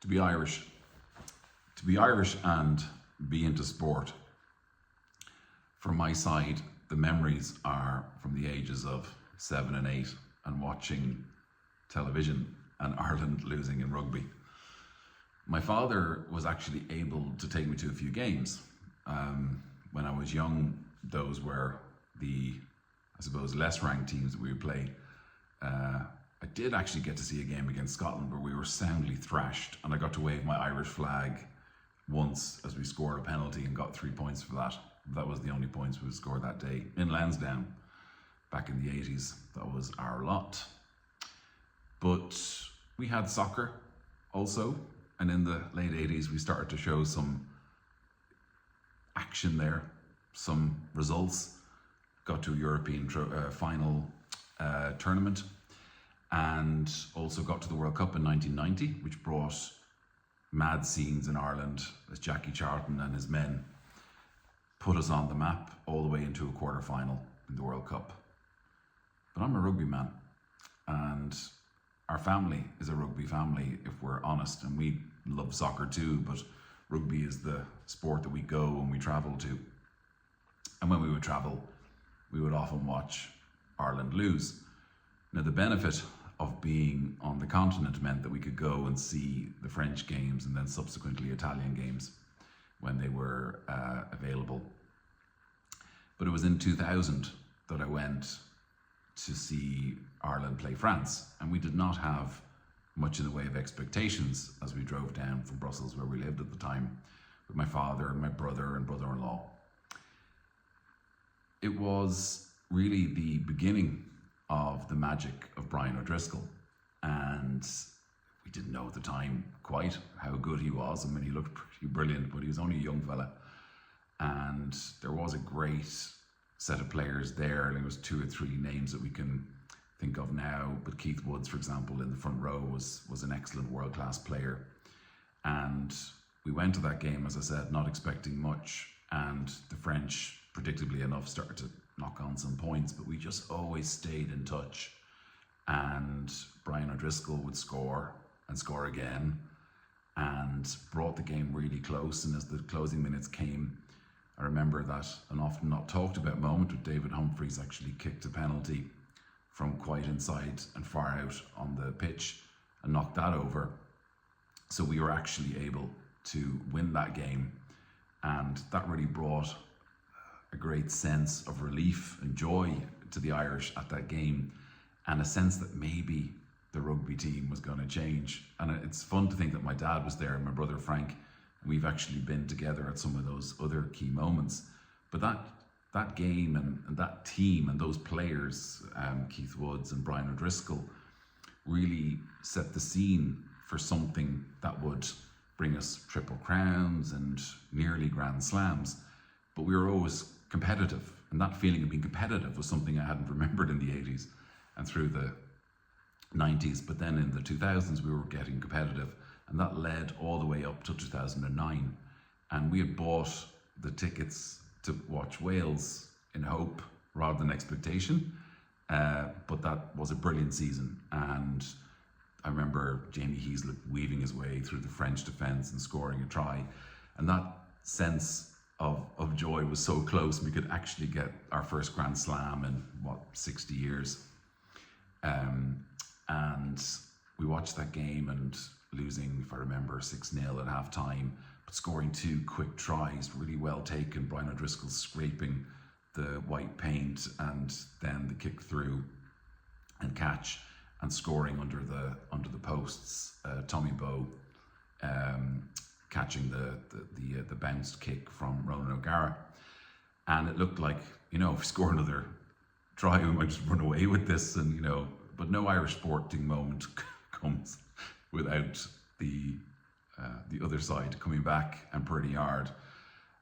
to be Irish, and be into sport. From my side, the memories are from the ages of 7 and 8 and watching television and Ireland losing in rugby. My father was actually able to take me to a few games. When I was young, those were the, I suppose, less ranked teams that we would play. I did actually get to see a game against Scotland where we were soundly thrashed, and I got to wave my Irish flag once as we scored a penalty and got 3 points for that. That was the only points we scored that day in Lansdowne back in the 80s. That was our lot. But we had soccer also, and in the late 80s we started to show some action there, some results. Got to a European final tournament, and also got to the World Cup in 1990, which brought mad scenes in Ireland as Jackie Charlton and his men put us on the map all the way into a quarter final in the World Cup. But I'm a rugby man, and our family is a rugby family, if we're honest, and we love soccer too, but rugby is the sport that we go and we travel to. And when we would travel, we would often watch Ireland lose. Now, the benefit of being on the continent meant that we could go and see the French games and then subsequently Italian games when they were available. But it was in 2000 that I went to see Ireland play France, and we did not have much in the way of expectations as we drove down from Brussels, where we lived at the time, with my father and my brother and brother-in-law. It was really the beginning of the magic of Brian O'Driscoll, and we didn't know at the time quite how good he was. I mean, he looked pretty brilliant, but he was only a young fella, and there was a great set of players there. There was 2 or 3 names that we can think of now, but Keith Woods, for example, in the front row was an excellent world-class player. And we went to that game, as I said, not expecting much, and the French, predictably enough, started to knock on some points, but we just always stayed in touch. And Brian O'Driscoll would score and score again, and brought the game really close. And as the closing minutes came, I remember that an often not talked about moment with David Humphreys actually kicked a penalty from quite inside and far out on the pitch and knocked that over. So we were actually able to win that game, and that really brought a great sense of relief and joy to the Irish at that game, and a sense that maybe the rugby team was going to change. And it's fun to think that my dad was there and my brother Frank, and we've actually been together at some of those other key moments. But that game and that team and those players, Keith Woods and Brian O'Driscoll, really set the scene for something that would bring us triple crowns and nearly grand slams. But we were always competitive, and that feeling of being competitive was something I hadn't remembered in the 80s and through the 90s. But then in the 2000s we were getting competitive, and that led all the way up to 2009. And we had bought the tickets to watch Wales in hope rather than expectation, but that was a brilliant season. And I remember Jamie Heaslip weaving his way through the French defence and scoring a try, and that sense of joy was so close. We could actually get our first Grand Slam in 60 years. And we watched that game and losing, if I remember, 6-0 at half time, but scoring 2 quick tries, really well taken. Brian O'Driscoll scraping the white paint, and then the kick through and catch, and scoring under the posts. Tommy Bowe catching the bounced kick from Ronan O'Gara, and it looked like, if we score another try, we might just run away with this, and but no Irish sporting moment comes without the other side coming back and pretty hard.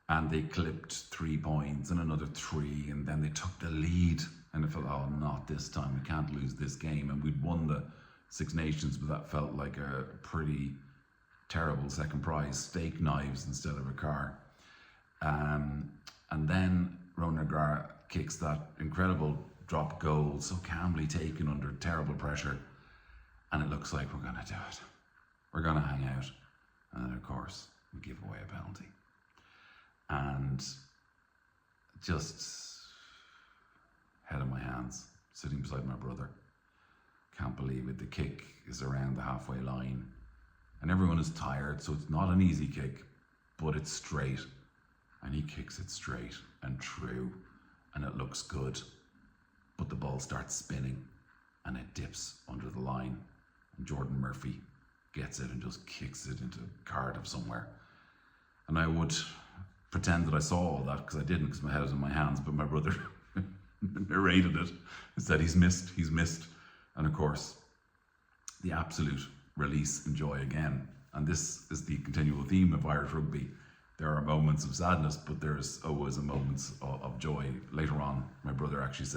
And they clipped 3 points and another 3, and then they took the lead, and it felt, oh, not this time, we can't lose this game. And we'd won the Six Nations, but that felt like a pretty terrible second prize, steak knives instead of a car. And then Ronan O'Gara kicks that incredible drop goal, so calmly taken under terrible pressure, and it looks like we're going to do it. We're going to hang out. out, and then of course we give away a penalty. And just head in my hands, sitting beside my brother. Can't believe it. The kick is around the halfway line, and everyone is tired, so it's not an easy kick, but it's straight. And he kicks it straight and true, and it looks good. But the ball starts spinning, and it dips under the line. And Jordan Murphy gets it and just kicks it into Cardiff somewhere. And I would pretend that I saw all that, because I didn't, because my head was in my hands, but my brother narrated it. He said he's missed. And of course, the absolute release and joy again. And this is the continual theme of Irish rugby. There are moments of sadness, but there's always a moments of joy. Later on, my brother actually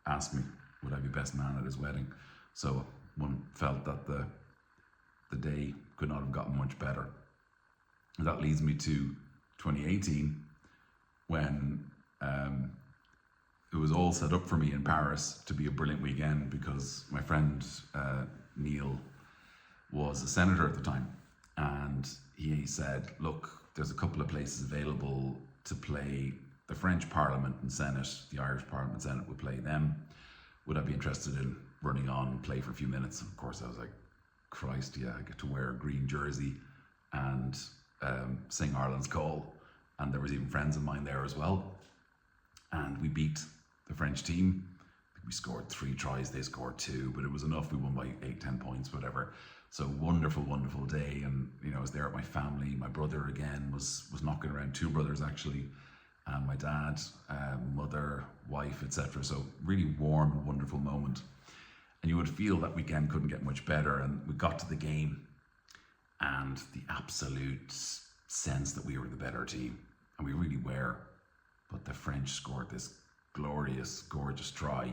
asked me, would I be best man at his wedding? So one felt that the day could not have gotten much better. And that leads me to 2018, when it was all set up for me in Paris to be a brilliant weekend, because my friend Neil was a senator at the time, and he said, look, there's a couple of places available to play the French Parliament and Senate. The Irish Parliament and Senate would play them. Would I be interested in running on and play for a few minutes? And of course I was like, Christ, yeah, I get to wear a green jersey and sing Ireland's Call. And there was even friends of mine there as well. And we beat the French team. We scored 3 tries, they scored 2, but it was enough. We won by 8-10 points, whatever. So wonderful, wonderful day. And I was there with my family. My brother again was knocking around, 2 brothers actually, and my dad, mother, wife, etc. So really warm and wonderful moment. And you would feel that weekend couldn't get much better. And we got to the game, and the absolute sense that we were the better team, and we really were. But the French scored this glorious, gorgeous try,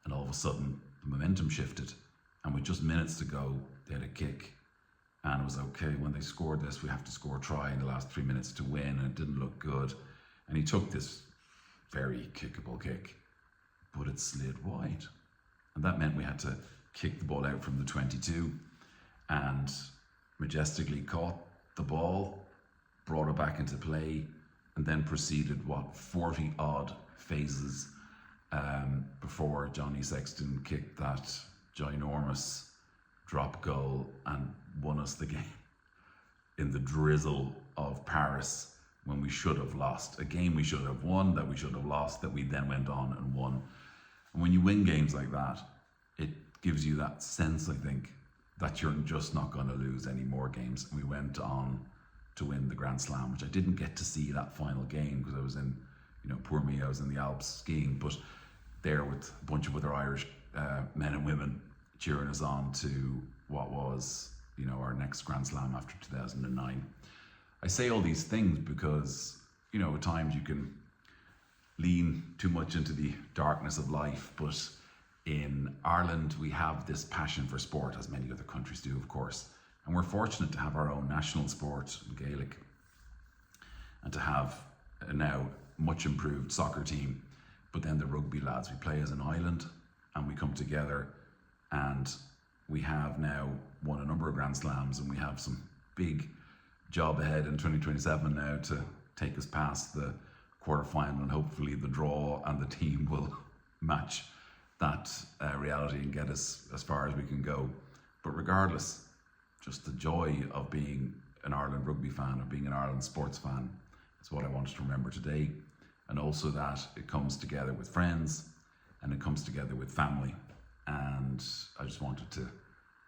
and all of a sudden the momentum shifted, and with just minutes to go, they had a kick, and it was okay, when they scored this, we have to score a try in the last 3 minutes to win, and it didn't look good. And he took this very kickable kick, but it slid wide, and that meant we had to kick the ball out from the 22, and majestically caught the ball, brought it back into play, and then proceeded 40 odd phases before Johnny Sexton kicked that ginormous drop goal and won us the game in the drizzle of Paris, when we should have lost. A game we should have won, that we should have lost, that we then went on and won. And when you win games like that, it gives you that sense, I think, that you're just not going to lose any more games. And we went on to win the Grand Slam, which I didn't get to see that final game because I was in, poor me, I was in the Alps skiing, but there with a bunch of other Irish men and women cheering us on to what was, our next Grand Slam after 2009. I say all these things because, at times you can lean too much into the darkness of life, but in Ireland we have this passion for sport, as many other countries do, of course. And we're fortunate to have our own national sport, Gaelic, and to have a now much improved soccer team. But then the rugby lads, we play as an island, and we come together, and we have now won a number of Grand Slams, and we have some big job ahead in 2027 now to take us past the quarterfinal, and hopefully the draw and the team will match that reality and get us as far as we can go. But regardless, just the joy of being an Ireland rugby fan, of being an Ireland sports fan, is what I wanted to remember today. And also that it comes together with friends and it comes together with family. And I just wanted to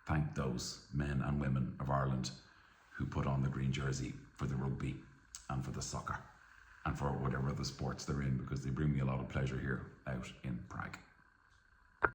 thank those men and women of Ireland who put on the green jersey for the rugby and for the soccer and for whatever other sports they're in, because they bring me a lot of pleasure here out in Prague.